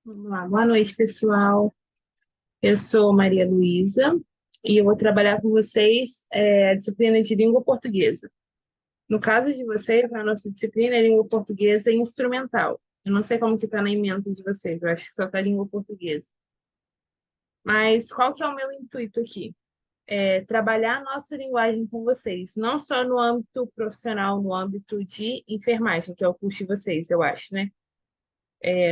Vamos lá. Boa noite, pessoal. Eu sou Maria Luísa e eu vou trabalhar com vocês a disciplina de língua portuguesa. No caso de vocês, a nossa disciplina é língua portuguesa instrumental. Eu não sei como que está na ementa de vocês, eu acho que só está língua portuguesa. Mas qual que é o meu intuito aqui? É trabalhar a nossa linguagem com vocês, não só no âmbito profissional, no âmbito de enfermagem, que é o curso de vocês, eu acho, né?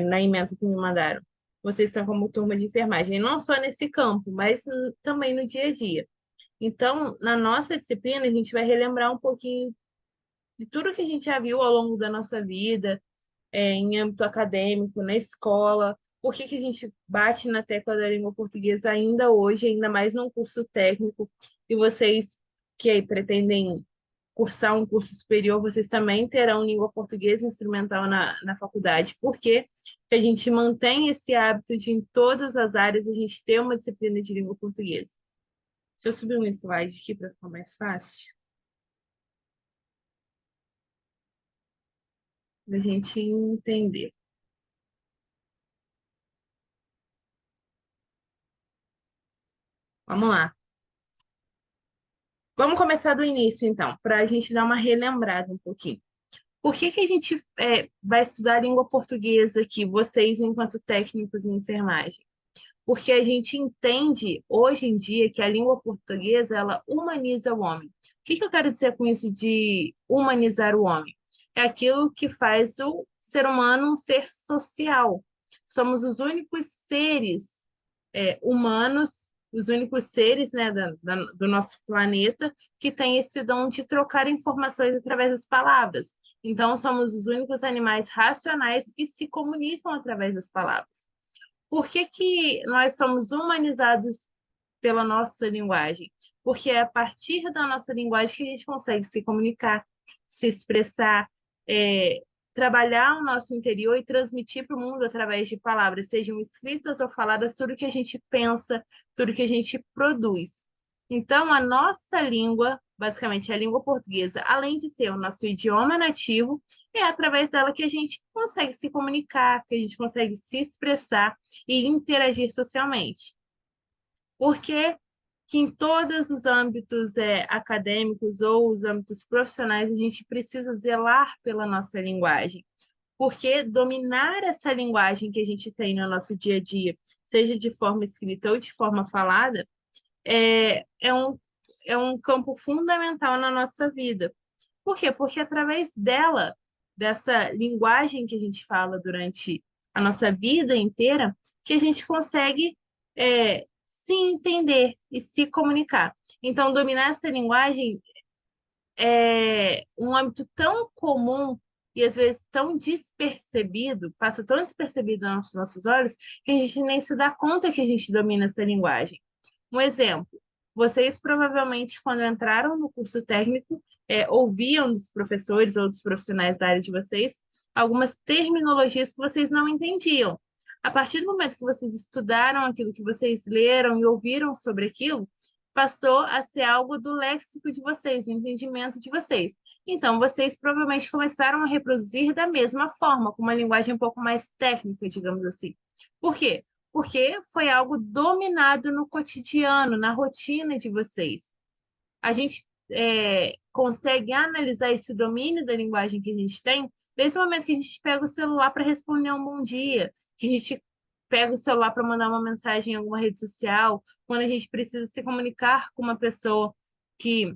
Na ementa que me mandaram. Vocês estão como turma de enfermagem, não só nesse campo, mas também no dia a dia. Então, na nossa disciplina, a gente vai relembrar um pouquinho de tudo que a gente já viu ao longo da nossa vida, em âmbito acadêmico, na escola, por que que a gente bate na tecla da língua portuguesa ainda hoje, ainda mais num curso técnico, e vocês que aí pretendem cursar um curso superior, vocês também terão língua portuguesa instrumental na faculdade. Por que que a gente mantém esse hábito de, em todas as áreas, a gente ter uma disciplina de língua portuguesa? Deixa eu subir um slide aqui para ficar mais fácil, da gente entender. Vamos lá. Vamos começar do início, então, para a gente dar uma relembrada um pouquinho. Por que que a gente vai estudar língua portuguesa aqui, vocês, enquanto técnicos em enfermagem? Porque a gente entende hoje em dia que a língua portuguesa ela humaniza o homem. O que que eu quero dizer com isso de humanizar o homem? É aquilo que faz o ser humano um ser social. Somos os únicos seres humanos, os únicos seres, né, do nosso planeta que tem esse dom de trocar informações através das palavras. Então, somos os únicos animais racionais que se comunicam através das palavras. Por que que nós somos humanizados pela nossa linguagem? Porque é a partir da nossa linguagem que a gente consegue se comunicar, se expressar, é, trabalhar o nosso interior e transmitir para o mundo através de palavras, sejam escritas ou faladas, tudo que a gente pensa, tudo que a gente produz. Então, a nossa língua, basicamente a língua portuguesa, além de ser o nosso idioma nativo, é através dela que a gente consegue se comunicar, que a gente consegue se expressar e interagir socialmente. Porque que em todos os âmbitos acadêmicos ou os âmbitos profissionais a gente precisa zelar pela nossa linguagem. Porque dominar essa linguagem que a gente tem no nosso dia a dia, seja de forma escrita ou de forma falada, é um campo fundamental na nossa vida. Por quê? Porque através dela, dessa linguagem que a gente fala durante a nossa vida inteira, que a gente consegue se entender e se comunicar. Então, dominar essa linguagem é um âmbito tão comum e às vezes tão despercebido, passa tão despercebido aos nossos olhos, que a gente nem se dá conta que a gente domina essa linguagem. Um exemplo, vocês provavelmente, quando entraram no curso técnico, ouviam dos professores ou dos profissionais da área de vocês algumas terminologias que vocês não entendiam. A partir do momento que vocês estudaram aquilo que vocês leram e ouviram sobre aquilo, passou a ser algo do léxico de vocês, do entendimento de vocês. Então, vocês provavelmente começaram a reproduzir da mesma forma, com uma linguagem um pouco mais técnica, digamos assim. Por quê? Porque foi algo dominado no cotidiano, na rotina de vocês. A gente consegue analisar esse domínio da linguagem que a gente tem desde o momento que a gente pega o celular para responder um bom dia, que a gente pega o celular para mandar uma mensagem em alguma rede social, quando a gente precisa se comunicar com uma pessoa que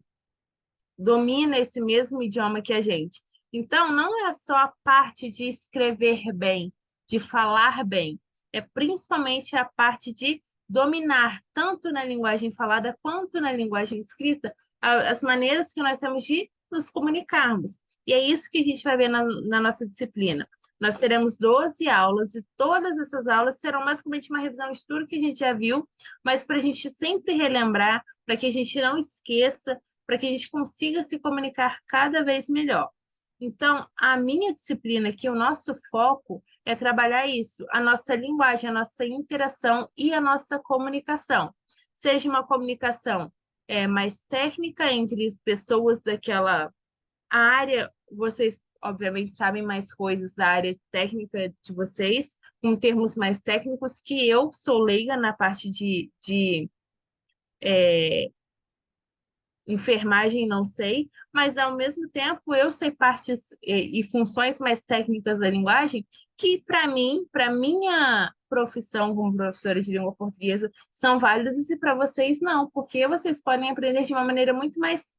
domina esse mesmo idioma que a gente. Então, não é só a parte de escrever bem, de falar bem, é principalmente a parte de dominar, tanto na linguagem falada quanto na linguagem escrita, as maneiras que nós temos de nos comunicarmos. E é isso que a gente vai ver na nossa disciplina. Nós teremos 12 aulas e todas essas aulas serão basicamente uma revisão de tudo que a gente já viu, mas para a gente sempre relembrar, para que a gente não esqueça, para que a gente consiga se comunicar cada vez melhor. Então, a minha disciplina aqui, o nosso foco é trabalhar isso, a nossa linguagem, a nossa interação e a nossa comunicação. Seja uma comunicação mais técnica entre pessoas daquela área, vocês obviamente, sabem mais coisas da área técnica de vocês, com termos mais técnicos, que eu sou leiga na parte de enfermagem, não sei, mas ao mesmo tempo eu sei partes e funções mais técnicas da linguagem que, para mim, para minha profissão como professora de língua portuguesa, são válidas e para vocês não, porque vocês podem aprender de uma maneira muito mais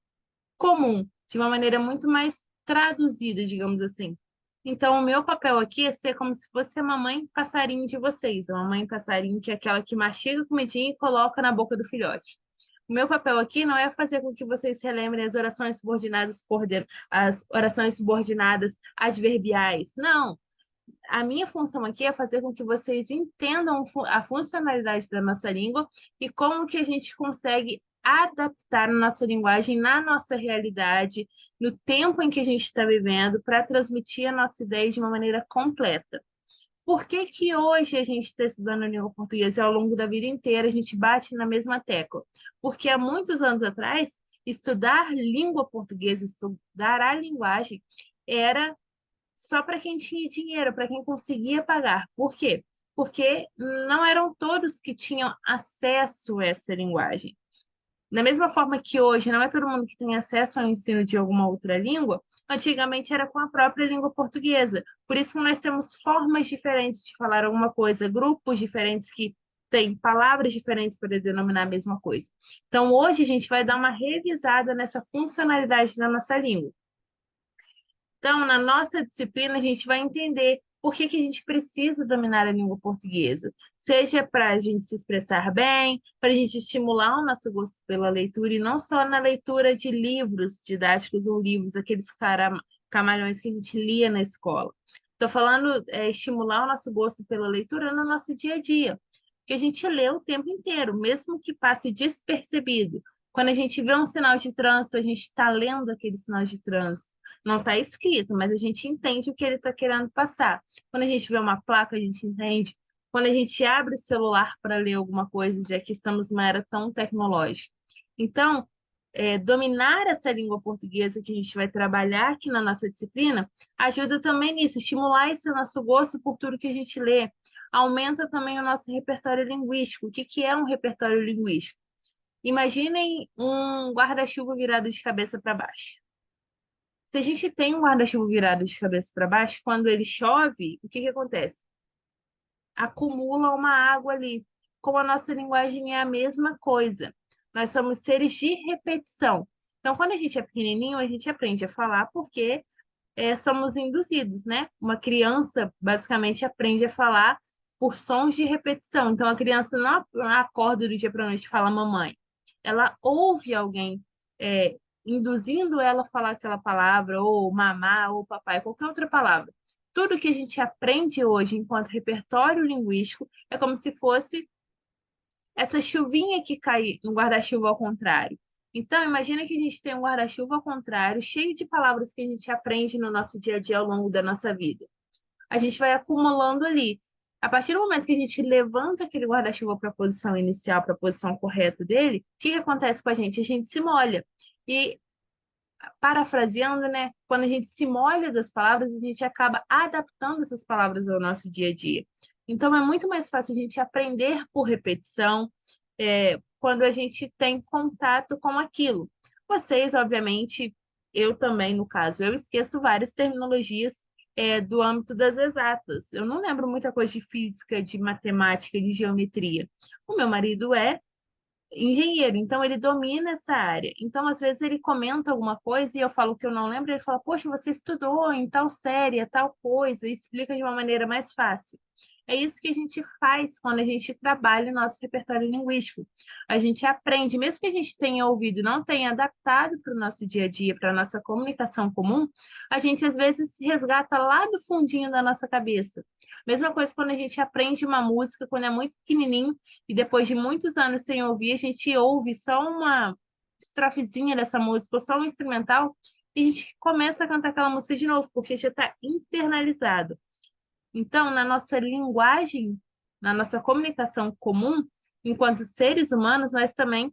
comum, de uma maneira muito mais traduzida, digamos assim. Então, o meu papel aqui é ser como se fosse a mamãe passarinho de vocês, a mamãe passarinho que é aquela que mastiga a comidinha e coloca na boca do filhote. O meu papel aqui não é fazer com que vocês relembrem as orações subordinadas, as orações subordinadas adverbiais. Não. A minha função aqui é fazer com que vocês entendam a funcionalidade da nossa língua e como que a gente consegue adaptar a nossa linguagem na nossa realidade, no tempo em que a gente está vivendo, para transmitir a nossa ideia de uma maneira completa. Por que que hoje a gente está estudando a língua portuguesa e ao longo da vida inteira a gente bate na mesma tecla? Porque há muitos anos atrás, estudar língua portuguesa, estudar a linguagem, era só para quem tinha dinheiro, para quem conseguia pagar. Por quê? Porque não eram todos que tinham acesso a essa linguagem. Da mesma forma que hoje não é todo mundo que tem acesso ao ensino de alguma outra língua, antigamente era com a própria língua portuguesa. Por isso que nós temos formas diferentes de falar alguma coisa, grupos diferentes que têm palavras diferentes para denominar a mesma coisa. Então, hoje a gente vai dar uma revisada nessa funcionalidade da nossa língua. Então, na nossa disciplina, a gente vai entender por que que a gente precisa dominar a língua portuguesa, seja para a gente se expressar bem, para a gente estimular o nosso gosto pela leitura, e não só na leitura de livros didáticos ou livros, aqueles camalhões que a gente lia na escola. Estou falando estimular o nosso gosto pela leitura no nosso dia a dia, que a gente lê o tempo inteiro, mesmo que passe despercebido. Quando a gente vê um sinal de trânsito, a gente está lendo aquele sinal de trânsito. Não está escrito, mas a gente entende o que ele está querendo passar. Quando a gente vê uma placa, a gente entende. Quando a gente abre o celular para ler alguma coisa, já que estamos numa era tão tecnológica. Então, dominar essa língua portuguesa que a gente vai trabalhar aqui na nossa disciplina ajuda também nisso, estimular esse nosso gosto por tudo que a gente lê. Aumenta também o nosso repertório linguístico. O que que é um repertório linguístico? Imaginem um guarda-chuva virado de cabeça para baixo. Se a gente tem um guarda-chuva virado de cabeça para baixo, quando ele chove, o que que acontece? Acumula uma água ali. Como a nossa linguagem é a mesma coisa. Nós somos seres de repetição. Então, quando a gente é pequenininho, a gente aprende a falar porque somos induzidos, né? Uma criança, basicamente, aprende a falar por sons de repetição. Então, a criança não acorda do dia para a noite e fala mamãe. Ela ouve alguém induzindo ela a falar aquela palavra, ou mamá, ou papai, qualquer outra palavra. Tudo que a gente aprende hoje enquanto repertório linguístico é como se fosse essa chuvinha que cai no guarda-chuva ao contrário. Então, imagina que a gente tem um guarda-chuva ao contrário, cheio de palavras que a gente aprende no nosso dia a dia ao longo da nossa vida. A gente vai acumulando ali. A partir do momento que a gente levanta aquele guarda-chuva para a posição inicial, para a posição correta dele, o que que acontece com a gente? A gente se molha. E parafraseando, né? Quando a gente se molha das palavras, a gente acaba adaptando essas palavras ao nosso dia a dia. Então, é muito mais fácil a gente aprender por repetição, quando a gente tem contato com aquilo. Vocês, obviamente, eu também, no caso, eu esqueço várias terminologias, do âmbito das exatas. Eu não lembro muita coisa de física, de matemática, de geometria. O meu marido é engenheiro, então ele domina essa área. Então, às vezes, ele comenta alguma coisa e eu falo que eu não lembro, ele fala, poxa, você estudou em tal série, tal coisa, e explica de uma maneira mais fácil. É isso que a gente faz quando a gente trabalha o nosso repertório linguístico. A gente aprende, mesmo que a gente tenha ouvido e não tenha adaptado para o nosso dia a dia, para a nossa comunicação comum, a gente às vezes resgata lá do fundinho da nossa cabeça. Mesma coisa quando a gente aprende uma música, quando é muito pequenininho, e depois de muitos anos sem ouvir, a gente ouve só uma estrofezinha dessa música, ou só um instrumental, e a gente começa a cantar aquela música de novo, porque já está internalizado. Então, na nossa linguagem, na nossa comunicação comum, enquanto seres humanos, nós também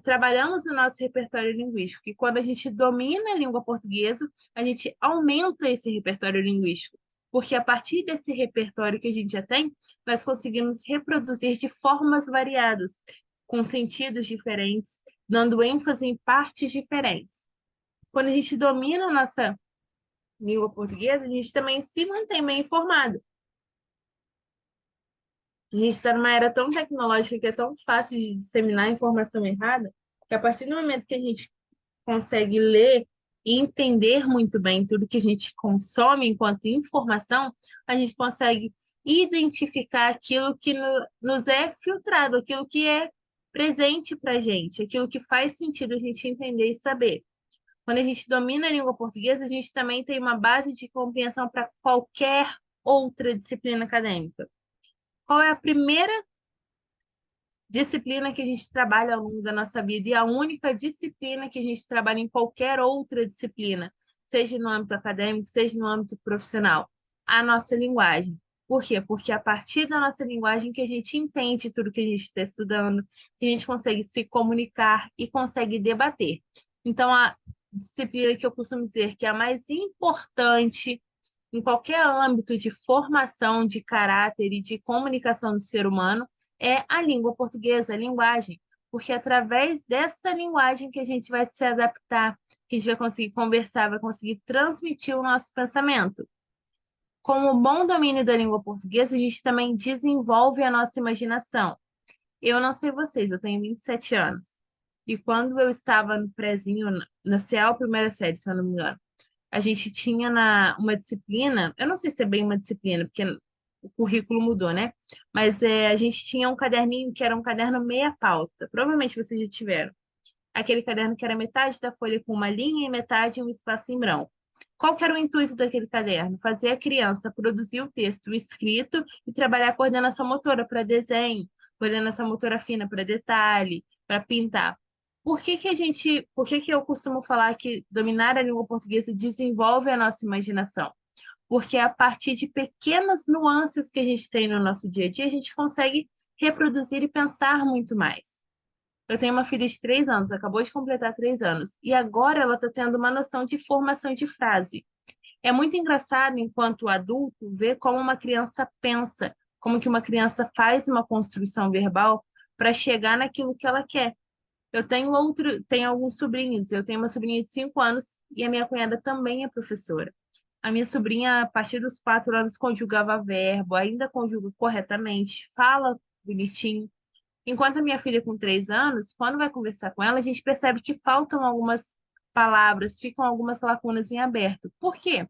trabalhamos o nosso repertório linguístico. E quando a gente domina a língua portuguesa, a gente aumenta esse repertório linguístico. Porque a partir desse repertório que a gente já tem, nós conseguimos reproduzir de formas variadas, com sentidos diferentes, dando ênfase em partes diferentes. Quando a gente domina a nossa língua portuguesa, a gente também se mantém bem informado. A gente está numa era tão tecnológica que é tão fácil de disseminar informação errada, que a partir do momento que a gente consegue ler e entender muito bem tudo que a gente consome enquanto informação, a gente consegue identificar aquilo que nos é filtrado, aquilo que é presente para a gente, aquilo que faz sentido a gente entender e saber. Quando a gente domina a língua portuguesa, a gente também tem uma base de compreensão para qualquer outra disciplina acadêmica. Qual é a primeira disciplina que a gente trabalha ao longo da nossa vida e a única disciplina que a gente trabalha em qualquer outra disciplina, seja no âmbito acadêmico, seja no âmbito profissional? A nossa linguagem. Por quê? Porque é a partir da nossa linguagem que a gente entende tudo que a gente está estudando, que a gente consegue se comunicar e consegue debater. Então, a disciplina que eu costumo dizer que é a mais importante em qualquer âmbito de formação de caráter e de comunicação do ser humano é a língua portuguesa, a linguagem, porque é através dessa linguagem que a gente vai se adaptar, que a gente vai conseguir conversar, vai conseguir transmitir o nosso pensamento. Com o bom domínio da língua portuguesa, a gente também desenvolve a nossa imaginação. Eu não sei vocês, eu tenho 27 anos. E quando eu estava no prezinho, na CEL, primeira série, se eu não me engano, a gente tinha uma disciplina, eu não sei se é bem uma disciplina, porque o currículo mudou, né? Mas a gente tinha um caderninho que era um caderno meia pauta. Provavelmente vocês já tiveram. Aquele caderno que era metade da folha com uma linha e metade um espaço em branco. Qual que era o intuito daquele caderno? Fazer a criança produzir o texto escrito e trabalhar a coordenação motora para desenho, coordenação motora fina para detalhe, para pintar. Por que que eu costumo falar que dominar a língua portuguesa desenvolve a nossa imaginação? Porque a partir de pequenas nuances que a gente tem no nosso dia a dia, a gente consegue reproduzir e pensar muito mais. Eu tenho uma filha de 3 anos, acabou de completar 3 anos, e agora ela está tendo uma noção de formação de frase. É muito engraçado, enquanto adulto, ver como uma criança pensa, como que uma criança faz uma construção verbal para chegar naquilo que ela quer. Tenho alguns sobrinhos. Eu tenho uma sobrinha de 5 anos e a minha cunhada também é professora. A minha sobrinha, a partir dos 4 anos, conjugava verbo, ainda conjuga corretamente, fala bonitinho. Enquanto a minha filha com 3 anos, quando vai conversar com ela, a gente percebe que faltam algumas palavras, ficam algumas lacunas em aberto. Por quê?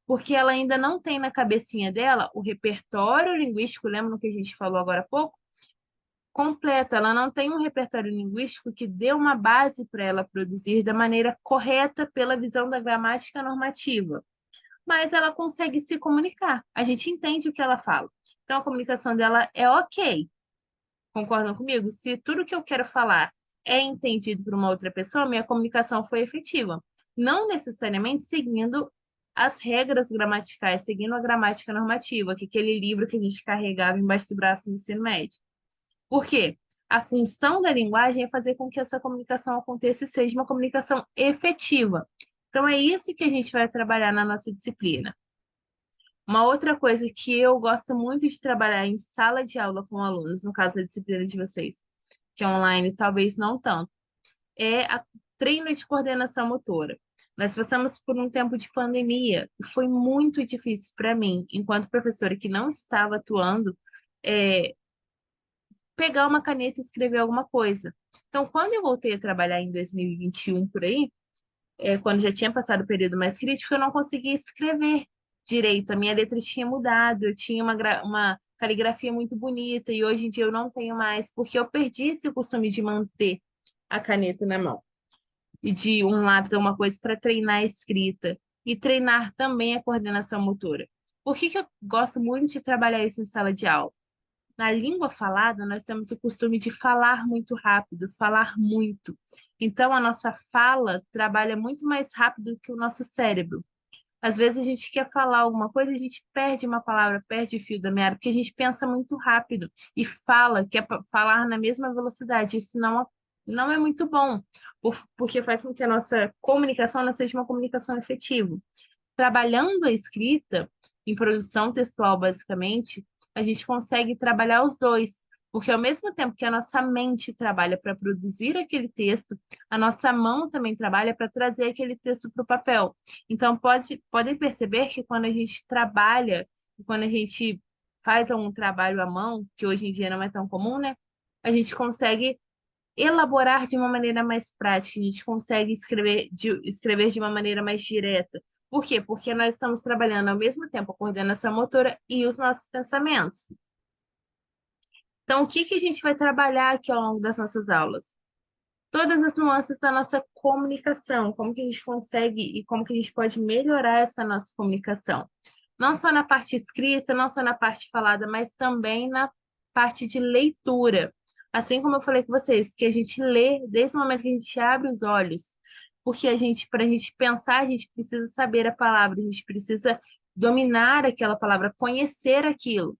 Porque ela ainda não tem na cabecinha dela o repertório linguístico, lembra que a gente falou agora há pouco? Completo, ela não tem um repertório linguístico que dê uma base para ela produzir da maneira correta pela visão da gramática normativa, mas ela consegue se comunicar. A gente entende o que ela fala. Então a comunicação dela é ok. Concordam comigo? Se tudo que eu quero falar é entendido por uma outra pessoa, minha comunicação foi efetiva. Não necessariamente seguindo as regras gramaticais, seguindo a gramática normativa, que é aquele livro que a gente carregava embaixo do braço no ensino médio. Por quê? A função da linguagem é fazer com que essa comunicação aconteça e seja uma comunicação efetiva. Então, é isso que a gente vai trabalhar na nossa disciplina. Uma outra coisa que eu gosto muito de trabalhar em sala de aula com alunos, no caso da disciplina de vocês, que é online, talvez não tanto, é a treino de coordenação motora. Nós passamos por um tempo de pandemia e foi muito difícil para mim, enquanto professora que não estava atuando, é, pegar uma caneta e escrever alguma coisa. Então, quando eu voltei a trabalhar em 2021 por aí, quando já tinha passado o período mais crítico, eu não conseguia escrever direito. A minha letra tinha mudado, eu tinha uma caligrafia muito bonita e hoje em dia eu não tenho mais, porque eu perdi esse costume de manter a caneta na mão e de um lápis, alguma coisa para treinar a escrita e treinar também a coordenação motora. Por que que eu gosto muito de trabalhar isso em sala de aula? Na língua falada, nós temos o costume de falar muito rápido, falar muito. Então, a nossa fala trabalha muito mais rápido que o nosso cérebro. Às vezes, a gente quer falar alguma coisa, a gente perde uma palavra, perde o fio da meada, porque a gente pensa muito rápido e fala, quer falar na mesma velocidade. Isso não não é muito bom, porque faz com que a nossa comunicação não seja uma comunicação efetiva. Trabalhando a escrita, em produção textual, basicamente, a gente consegue trabalhar os dois, porque ao mesmo tempo que a nossa mente trabalha para produzir aquele texto, a nossa mão também trabalha para trazer aquele texto para o papel. Então, podem perceber que quando a gente trabalha, quando a gente faz algum trabalho à mão, que hoje em dia não é tão comum, né? A gente consegue elaborar de uma maneira mais prática, a gente consegue escrever de uma maneira mais direta. Por quê? Porque nós estamos trabalhando ao mesmo tempo a coordenação motora e os nossos pensamentos. Então, o que que a gente vai trabalhar aqui ao longo das nossas aulas? Todas as nuances da nossa comunicação, como que a gente consegue e como que a gente pode melhorar essa nossa comunicação. Não só na parte escrita, não só na parte falada, mas também na parte de leitura. Assim como eu falei com vocês, que a gente lê desde o momento que a gente abre os olhos, porque para a gente pensar, a gente precisa saber a palavra, a gente precisa dominar aquela palavra, conhecer aquilo.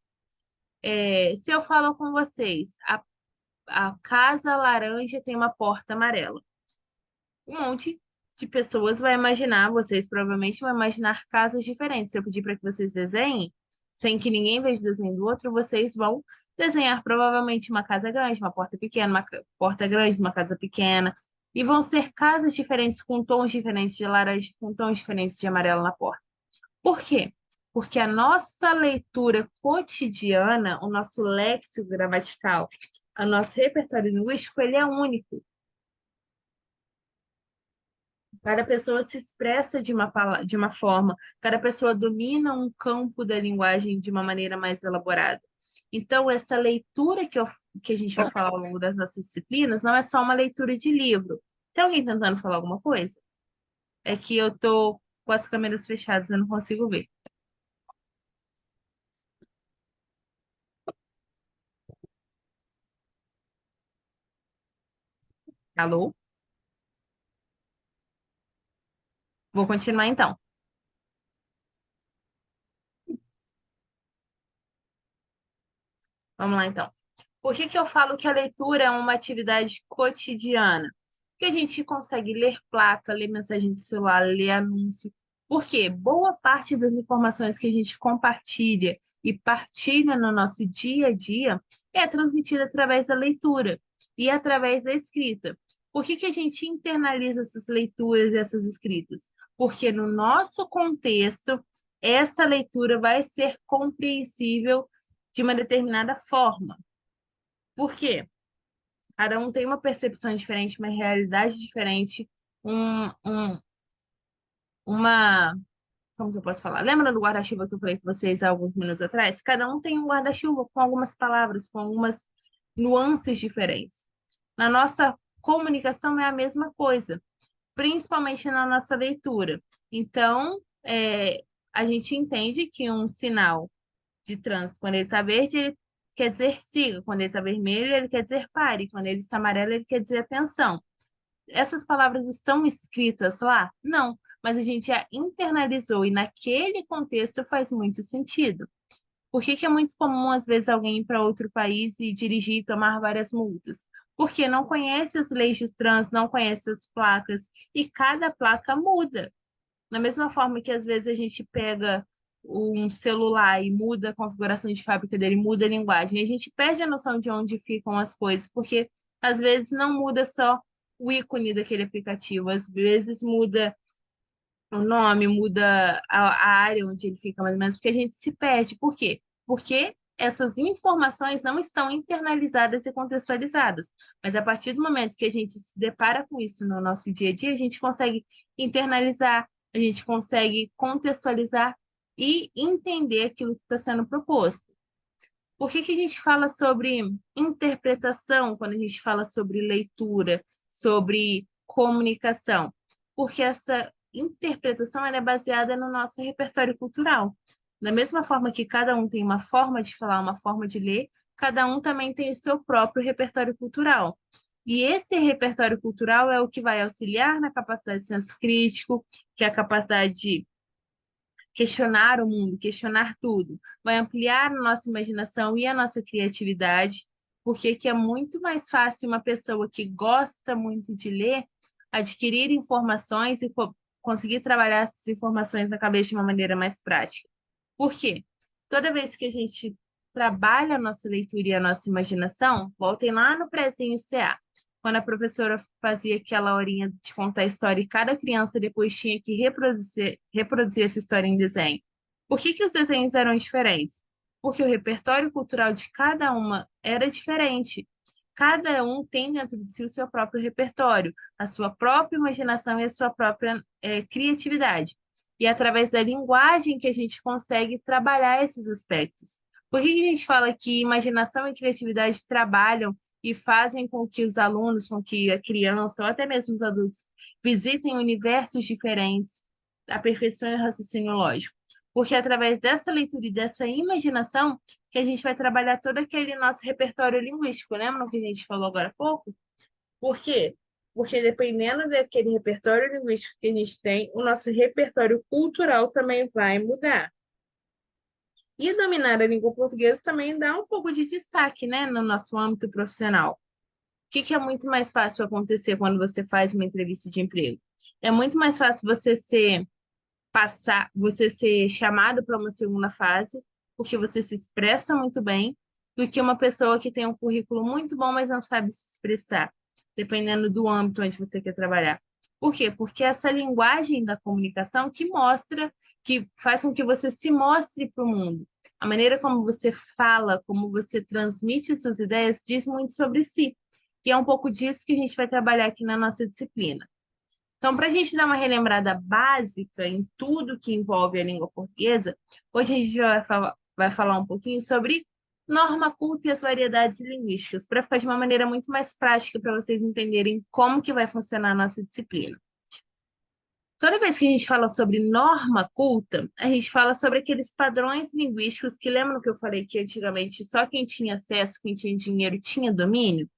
Se eu falo com vocês, a casa laranja tem uma porta amarela. Um monte de pessoas vai imaginar, vocês provavelmente vão imaginar casas diferentes. Se eu pedir para que vocês desenhem, sem que ninguém veja o desenho do outro, vocês vão desenhar provavelmente uma casa grande, uma porta pequena, porta grande, uma casa pequena. E vão ser casas diferentes, com tons diferentes de laranja, com tons diferentes de amarelo na porta. Por quê? Porque a nossa leitura cotidiana, o nosso léxico gramatical, o nosso repertório linguístico, ele é único. Cada pessoa se expressa de uma forma, cada pessoa domina um campo da linguagem de uma maneira mais elaborada. Então, essa leitura que a gente vai falar ao longo das nossas disciplinas não é só uma leitura de livro. Tem alguém tentando falar alguma coisa? É que eu tô com as câmeras fechadas, eu não consigo ver. Alô? Vou continuar então. Vamos lá então. Por que que eu falo que a leitura é uma atividade cotidiana? Porque a gente consegue ler placa, ler mensagem de celular, ler anúncio. Porque boa parte das informações que a gente compartilha e partilha no nosso dia a dia é transmitida através da leitura e através da escrita. Por que que a gente internaliza essas leituras e essas escritas? Porque no nosso contexto, essa leitura vai ser compreensível de uma determinada forma. Por quê? Cada um tem uma percepção diferente, uma realidade diferente, um, um- uma. Como que eu posso falar? Lembra do guarda-chuva que eu falei com vocês há alguns minutos atrás? Cada um tem um guarda-chuva com algumas palavras, com algumas nuances diferentes. Na nossa comunicação é a mesma coisa, principalmente na nossa leitura. Então, a gente entende que um sinal de trânsito, quando ele está verde, ele quer dizer siga. Quando ele está vermelho, ele quer dizer pare. Quando ele está amarelo, ele quer dizer atenção. Essas palavras estão escritas lá? Não, mas a gente já internalizou e naquele contexto faz muito sentido. Por que que é muito comum, às vezes, alguém ir para outro país e dirigir e tomar várias multas? Porque não conhece as leis de trânsito, não conhece as placas, e cada placa muda. Da mesma forma que às vezes a gente pega um celular e muda a configuração de fábrica dele, muda a linguagem, a gente perde a noção de onde ficam as coisas, porque às vezes não muda só o ícone daquele aplicativo, às vezes muda o nome, muda a área onde ele fica, mais ou menos, porque a gente se perde. Por quê? Porque essas informações não estão internalizadas e contextualizadas. Mas a partir do momento que a gente se depara com isso no nosso dia a dia, a gente consegue internalizar, a gente consegue contextualizar e entender aquilo que está sendo proposto. Por que que a gente fala sobre interpretação quando a gente fala sobre leitura, sobre comunicação? Porque essa interpretação ela é baseada no nosso repertório cultural. Da mesma forma que cada um tem uma forma de falar, uma forma de ler, cada um também tem o seu próprio repertório cultural. E esse repertório cultural é o que vai auxiliar na capacidade de senso crítico, que é a capacidade de questionar o mundo, questionar tudo. Vai ampliar a nossa imaginação e a nossa criatividade. Por que que é muito mais fácil uma pessoa que gosta muito de ler adquirir informações e conseguir trabalhar essas informações na cabeça de uma maneira mais prática? Por quê? Toda vez que a gente trabalha a nossa leitura e a nossa imaginação, voltem lá no prezinho CA, quando a professora fazia aquela horinha de contar a história e cada criança depois tinha que reproduzir essa história em desenho. Por que que os desenhos eram diferentes? Porque o repertório cultural de cada uma era diferente. Cada um tem dentro de si o seu próprio repertório, a sua própria imaginação e a sua própria criatividade. E é através da linguagem que a gente consegue trabalhar esses aspectos. Por que que a gente fala que imaginação e criatividade trabalham e fazem com que os alunos, com que a criança ou até mesmo os adultos visitem universos diferentes, aperfeiçoem o raciocínio lógico? Porque é através dessa leitura e dessa imaginação que a gente vai trabalhar todo aquele nosso repertório linguístico. Lembra que a gente falou agora há pouco? Por quê? Porque dependendo daquele repertório linguístico que a gente tem, o nosso repertório cultural também vai mudar. E dominar a língua portuguesa também dá um pouco de destaque, né, no nosso âmbito profissional. O que que é muito mais fácil acontecer quando você faz uma entrevista de emprego? É muito mais fácil você ser chamado para uma segunda fase, porque você se expressa muito bem, do que uma pessoa que tem um currículo muito bom, mas não sabe se expressar, dependendo do âmbito onde você quer trabalhar. Por quê? Porque essa linguagem da comunicação que mostra, que faz com que você se mostre para o mundo. A maneira como você fala, como você transmite suas ideias, diz muito sobre si. E é um pouco disso que a gente vai trabalhar aqui na nossa disciplina. Então, para a gente dar uma relembrada básica em tudo que envolve a língua portuguesa, hoje a gente vai falar um pouquinho sobre norma culta e as variedades linguísticas, para ficar de uma maneira muito mais prática para vocês entenderem como que vai funcionar a nossa disciplina. Toda vez que a gente fala sobre norma culta, a gente fala sobre aqueles padrões linguísticos que lembram que eu falei que antigamente só quem tinha acesso, quem tinha dinheiro tinha domínio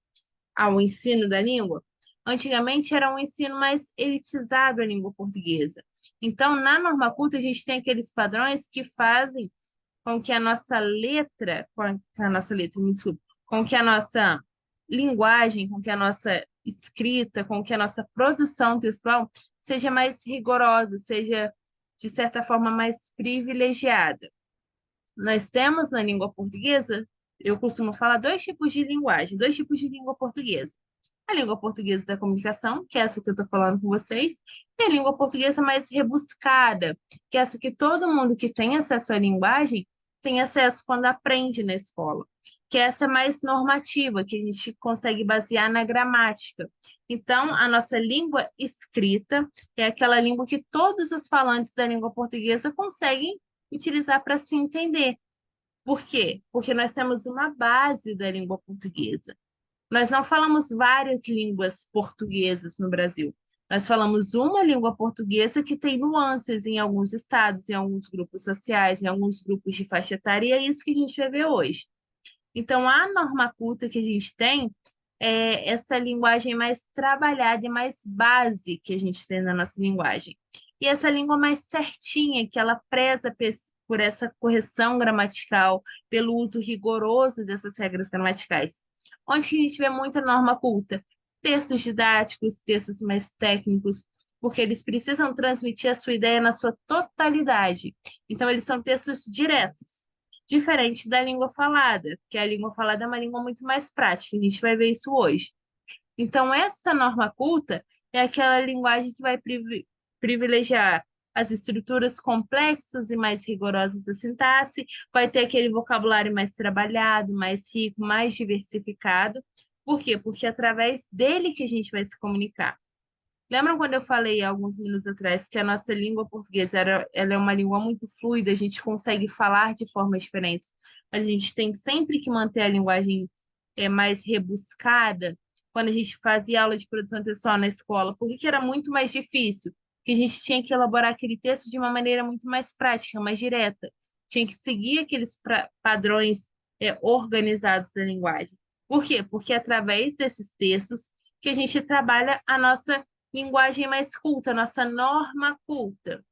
ao ensino da língua? Antigamente era um ensino mais elitizado a língua portuguesa. Então, na norma culta, a gente tem aqueles padrões que fazem com que a nossa letra, me desculpe, com que a nossa linguagem, com que a nossa escrita, com que a nossa produção textual seja mais rigorosa, seja, de certa forma, mais privilegiada. Nós temos na língua portuguesa, eu costumo falar dois tipos de linguagem, dois tipos de língua portuguesa. A língua portuguesa da comunicação, que é essa que eu estou falando com vocês, e a língua portuguesa mais rebuscada, que é essa que todo mundo que tem acesso à linguagem tem acesso quando aprende na escola, que é essa mais normativa, que a gente consegue basear na gramática. Então, a nossa língua escrita é aquela língua que todos os falantes da língua portuguesa conseguem utilizar para se entender. Por quê? Porque nós temos uma base da língua portuguesa. Nós não falamos várias línguas portuguesas no Brasil. Nós falamos uma língua portuguesa que tem nuances em alguns estados, em alguns grupos sociais, em alguns grupos de faixa etária, e é isso que a gente vai ver hoje. Então, a norma culta que a gente tem é essa linguagem mais trabalhada e mais base que a gente tem na nossa linguagem. E essa língua mais certinha, que ela preza por essa correção gramatical, pelo uso rigoroso dessas regras gramaticais. Onde que a gente vê muita norma culta? Textos didáticos, textos mais técnicos, porque eles precisam transmitir a sua ideia na sua totalidade. Então, eles são textos diretos, diferente da língua falada, porque a língua falada é uma língua muito mais prática, a gente vai ver isso hoje. Então, essa norma culta é aquela linguagem que vai privilegiar as estruturas complexas e mais rigorosas da sintaxe, vai ter aquele vocabulário mais trabalhado, mais rico, mais diversificado. Por quê? Porque é através dele que a gente vai se comunicar. Lembram quando eu falei alguns minutos atrás que a nossa língua portuguesa ela é uma língua muito fluida, a gente consegue falar de formas diferentes, mas a gente tem sempre que manter a linguagem mais rebuscada. Quando a gente fazia aula de produção textual na escola, por que que era muito mais difícil? Porque a gente tinha que elaborar aquele texto de uma maneira muito mais prática, mais direta. Tinha que seguir aqueles padrões organizados da linguagem. Por quê? Porque é através desses textos que a gente trabalha a nossa linguagem mais culta, nossa norma culta.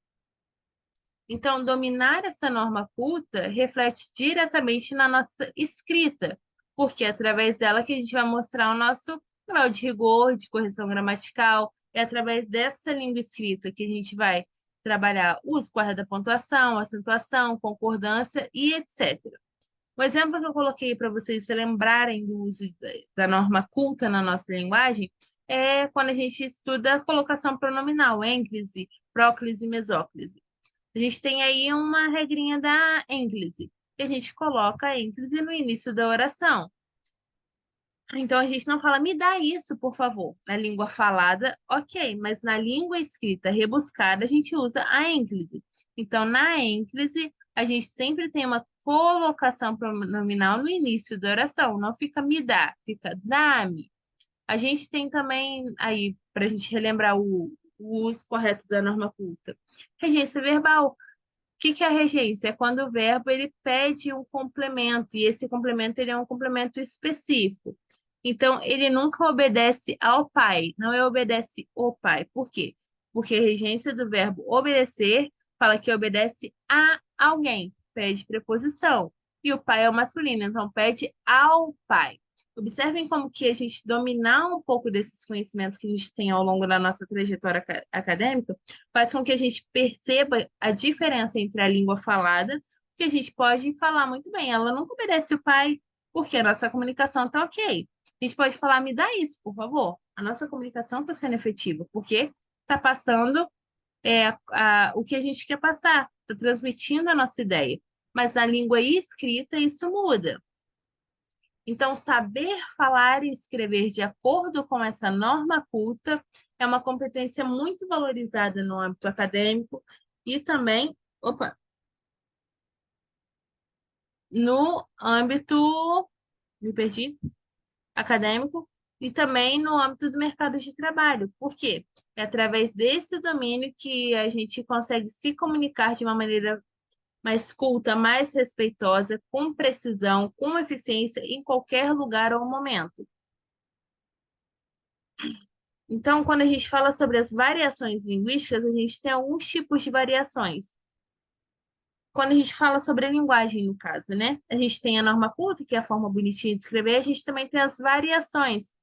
Então, dominar essa norma culta reflete diretamente na nossa escrita, porque é através dela que a gente vai mostrar o nosso grau de rigor, de correção gramatical, é através dessa língua escrita que a gente vai trabalhar o uso correto da pontuação, acentuação, concordância e etc. O exemplo que eu coloquei para vocês se lembrarem do uso da norma culta na nossa linguagem é quando a gente estuda a colocação pronominal, ênclise, próclise e mesóclise. A gente tem aí uma regrinha da ênclise, que a gente coloca a ênclise no início da oração. Então a gente não fala, me dá isso, por favor. Na língua falada, ok, mas na língua escrita rebuscada, a gente usa a ênclise. Então, na ênclise, a gente sempre tem uma colocação pronominal no início da oração. Não fica me dá, fica dá-me. A gente tem também aí, para a gente relembrar o uso correto da norma culta, regência verbal. O que que é a regência? É quando o verbo ele pede um complemento, e esse complemento ele é um complemento específico. Então, ele nunca obedece ao pai, não é obedece o pai. Por quê? Porque a regência do verbo obedecer fala que obedece a alguém, pede preposição. E o pai é o masculino, então pede ao pai. Observem como que a gente dominar um pouco desses conhecimentos que a gente tem ao longo da nossa trajetória acadêmica faz com que a gente perceba a diferença entre a língua falada, que a gente pode falar muito bem. Ela nunca obedece o pai, porque a nossa comunicação está ok. A gente pode falar, me dá isso, por favor. A nossa comunicação está sendo efetiva, porque está passando o que a gente quer passar, está transmitindo a nossa ideia. Mas na língua escrita, isso muda. Então, saber falar e escrever de acordo com essa norma culta é uma competência muito valorizada no âmbito acadêmico e também, opa, no âmbito, me perdi, acadêmico e também no âmbito do mercado de trabalho. Por quê? É através desse domínio que a gente consegue se comunicar de uma maneira mais culta, mais respeitosa, com precisão, com eficiência em qualquer lugar ou momento. Então, quando a gente fala sobre as variações linguísticas, a gente tem alguns tipos de variações. Quando a gente fala sobre a linguagem, no caso, né? A gente tem a norma culta, que é a forma bonitinha de escrever, a gente também tem as variações.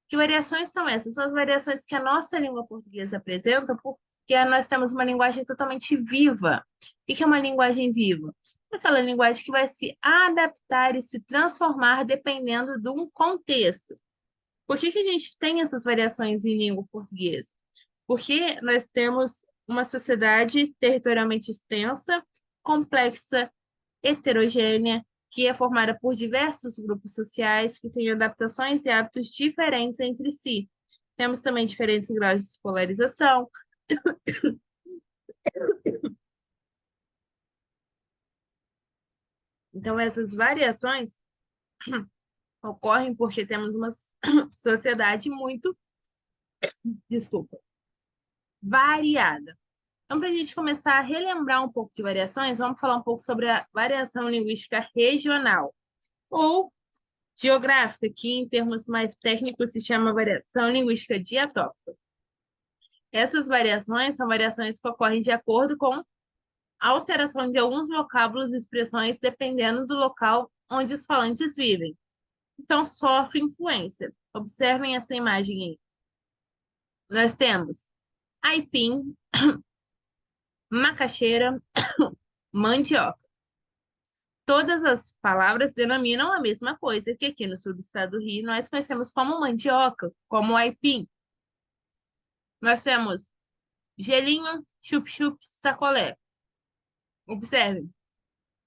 Que variações são essas? São as variações que a nossa língua portuguesa apresenta, porque nós temos uma linguagem totalmente viva. O que é uma linguagem viva? Aquela linguagem que vai se adaptar e se transformar dependendo de um contexto. Por que que a gente tem essas variações em língua portuguesa? Porque nós temos uma sociedade territorialmente extensa, complexa, heterogênea, que é formada por diversos grupos sociais que têm adaptações e hábitos diferentes entre si. Temos também diferentes graus de escolarização. Então, essas variações ocorrem porque temos uma sociedade muito, desculpa, variada. Então, para a gente começar a relembrar um pouco de variações, vamos falar um pouco sobre a variação linguística regional, ou geográfica, que em termos mais técnicos se chama variação linguística diatópica. Essas variações são variações que ocorrem de acordo com a alteração de alguns vocábulos e expressões dependendo do local onde os falantes vivem. Então, sofre influência. Observem essa imagem aí. Nós temos aipim, macaxeira, mandioca. Todas as palavras denominam a mesma coisa, que aqui no sul do estado do Rio nós conhecemos como mandioca, como aipim. Nós temos gelinho, chup-chup, sacolé. Observe,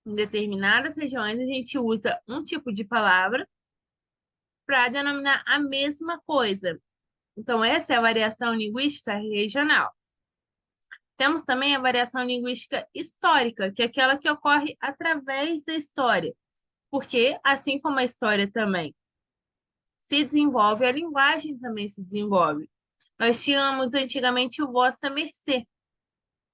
em determinadas regiões a gente usa um tipo de palavra para denominar a mesma coisa. Então, essa é a variação linguística regional. Temos também a variação linguística histórica, que é aquela que ocorre através da história, porque, assim como a história também se desenvolve, a linguagem também se desenvolve. Nós tínhamos antigamente o vossa mercê,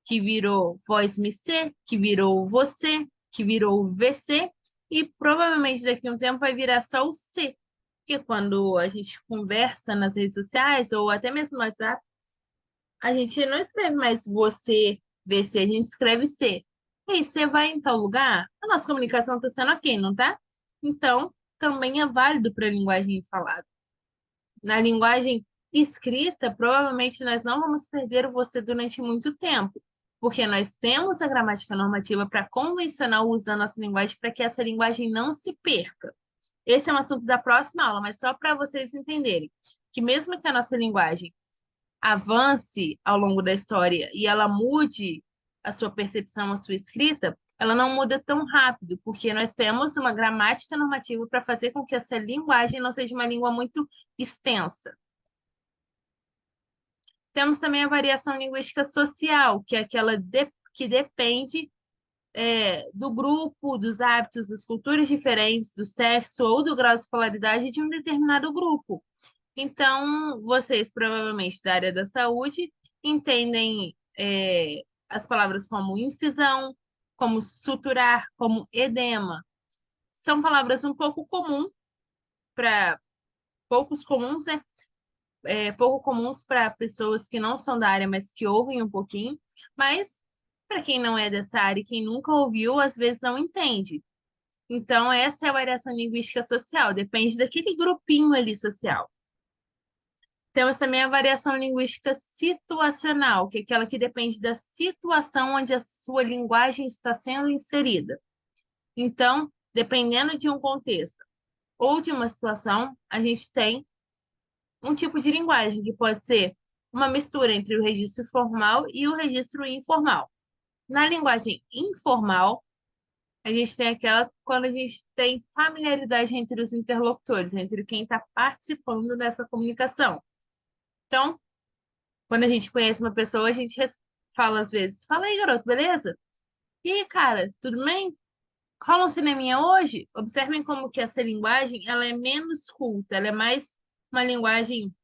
que virou voz-me-cê, que virou você, que virou VC, e provavelmente daqui a um tempo vai virar só o C, porque quando a gente conversa nas redes sociais ou até mesmo no WhatsApp, a gente não escreve mais você, VC, a gente escreve C. Ei, você vai em tal lugar? A nossa comunicação está sendo ok, não tá? Então, também é válido para a linguagem falada. Na linguagem escrita, provavelmente nós não vamos perder o você durante muito tempo, porque nós temos a gramática normativa para convencionar o uso da nossa linguagem para que essa linguagem não se perca. Esse é um assunto da próxima aula, mas só para vocês entenderem que mesmo que a nossa linguagem avance ao longo da história e ela mude a sua percepção, a sua escrita, ela não muda tão rápido, porque nós temos uma gramática normativa para fazer com que essa linguagem não seja uma língua muito extensa. Temos também a variação linguística social, que é aquela que depende do grupo, dos hábitos, das culturas diferentes, do sexo ou do grau de escolaridade de um determinado grupo. Então, vocês, provavelmente da área da saúde, entendem as palavras como incisão, como suturar, como edema. São palavras um pouco comuns para poucos comuns, né? Pouco comuns para pessoas que não são da área, mas que ouvem um pouquinho. Mas para quem não é dessa área e quem nunca ouviu, às vezes não entende. Então, essa é a variação linguística social, depende daquele grupinho ali social. Temos também a variação linguística situacional, que é aquela que depende da situação onde a sua linguagem está sendo inserida. Então, dependendo de um contexto ou de uma situação, a gente tem um tipo de linguagem que pode ser uma mistura entre o registro formal e o registro informal. Na linguagem informal, a gente tem aquela quando a gente tem familiaridade entre os interlocutores, entre quem está participando dessa comunicação. Então, quando a gente conhece uma pessoa, a gente fala às vezes, fala aí, garoto, beleza? E aí, cara, tudo bem? Rola um cineminha hoje? Observem como que essa linguagem, ela é menos culta, ela é mais uma linguagem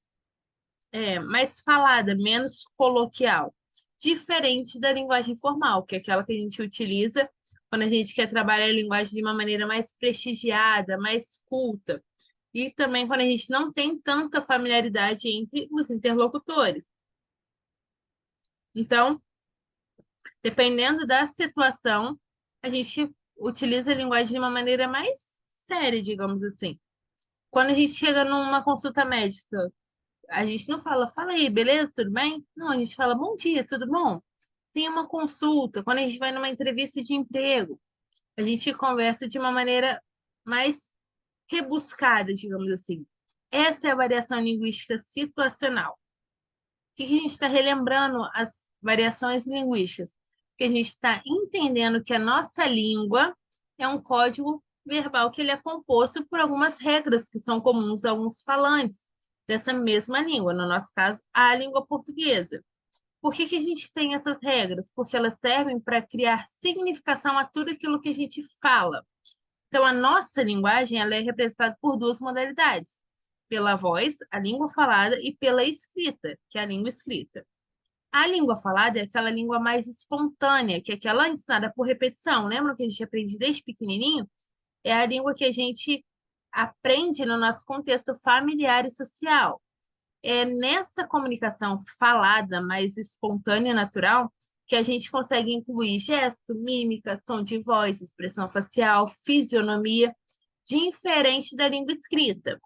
mais falada, menos coloquial. Diferente da linguagem formal, que é aquela que a gente utiliza quando a gente quer trabalhar a linguagem de uma maneira mais prestigiada, mais culta. E também quando a gente não tem tanta familiaridade entre os interlocutores. Então, dependendo da situação, a gente utiliza a linguagem de uma maneira mais séria, digamos assim. Quando a gente chega numa consulta médica, a gente não fala, fala aí, beleza, tudo bem? Não, a gente fala, bom dia, tudo bom? Tem uma consulta. Quando a gente vai numa entrevista de emprego, a gente conversa de uma maneira mais rebuscada, digamos assim. Essa é a variação linguística situacional. Que a gente está relembrando as variações linguísticas? Que a gente está entendendo que a nossa língua é um código verbal que ele é composto por algumas regras que são comuns a alguns falantes dessa mesma língua, no nosso caso, a língua portuguesa. Por que que a gente tem essas regras? Porque elas servem para criar significação a tudo aquilo que a gente fala. Então, a nossa linguagem ela é representada por duas modalidades: pela voz, a língua falada, e pela escrita, que é a língua escrita. A língua falada é aquela língua mais espontânea, que é aquela ensinada por repetição. Lembra que a gente aprende desde pequenininho? É a língua que a gente aprende no nosso contexto familiar e social. É nessa comunicação falada, mais espontânea e natural, que a gente consegue incluir gesto, mímica, tom de voz, expressão facial, fisionomia, diferente da língua escrita.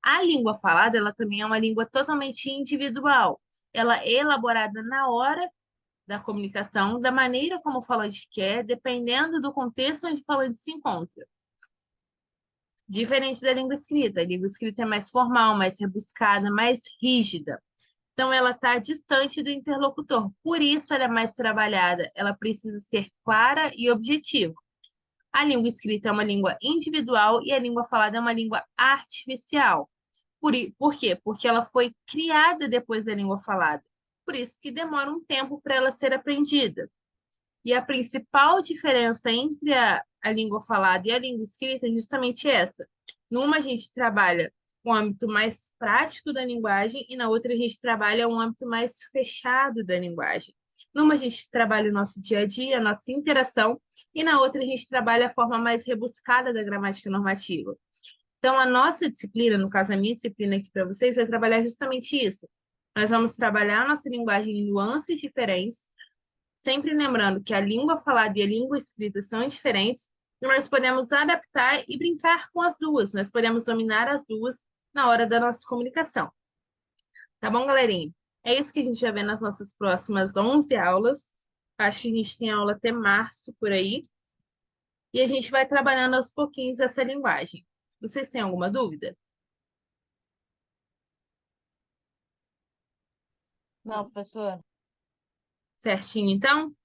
A língua falada, ela também é uma língua totalmente individual. Ela é elaborada na hora da comunicação, da maneira como o falante quer, dependendo do contexto onde o falante se encontra. Diferente da língua escrita. A língua escrita é mais formal, mais rebuscada, mais rígida. Então, ela está distante do interlocutor. Por isso, ela é mais trabalhada. Ela precisa ser clara e objetiva. A língua escrita é uma língua individual e a língua falada é uma língua artificial. Por quê? Porque ela foi criada depois da língua falada. Por isso que demora um tempo para ela ser aprendida. E a principal diferença entre a língua falada e a língua escrita é justamente essa. Numa a gente trabalha o âmbito mais prático da linguagem e na outra a gente trabalha um âmbito mais fechado da linguagem. Numa a gente trabalha o nosso dia a dia, a nossa interação, e na outra a gente trabalha a forma mais rebuscada da gramática normativa. Então, a nossa disciplina, no caso a minha disciplina aqui para vocês, vai trabalhar justamente isso. Nós vamos trabalhar a nossa linguagem em nuances diferentes, sempre lembrando que a língua falada e a língua escrita são diferentes, e nós podemos adaptar e brincar com as duas. Nós podemos dominar as duas na hora da nossa comunicação. Tá bom, galerinha? É isso que a gente vai ver nas nossas próximas 11 aulas. Acho que a gente tem aula até março por aí. E a gente vai trabalhando aos pouquinhos essa linguagem. Vocês têm alguma dúvida? Não, professor. Certinho, então?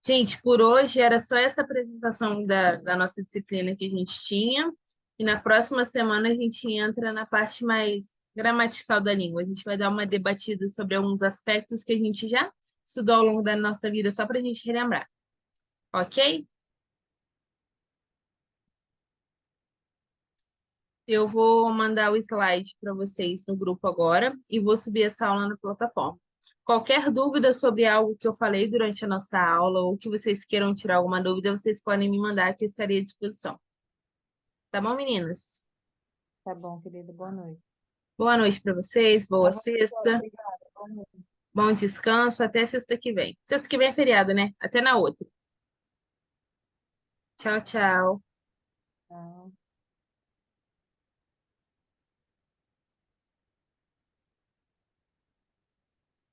Gente, por hoje era só essa apresentação da nossa disciplina que a gente tinha. E na próxima semana a gente entra na parte mais gramatical da língua. A gente vai dar uma debatida sobre alguns aspectos que a gente já estudou ao longo da nossa vida, só para a gente relembrar. Ok? Eu vou mandar o slide para vocês no grupo agora e vou subir essa aula na plataforma. Qualquer dúvida sobre algo que eu falei durante a nossa aula ou que vocês queiram tirar alguma dúvida, vocês podem me mandar que eu estarei à disposição. Tá bom, meninas? Tá bom, querida. Boa noite. Boa noite para vocês, boa Tá bom, professor. sexta, Obrigada. Boa noite. bom descanso, até sexta que vem. Sexta que vem é feriado, né? Até na outra. Tchau, tchau. Tchau.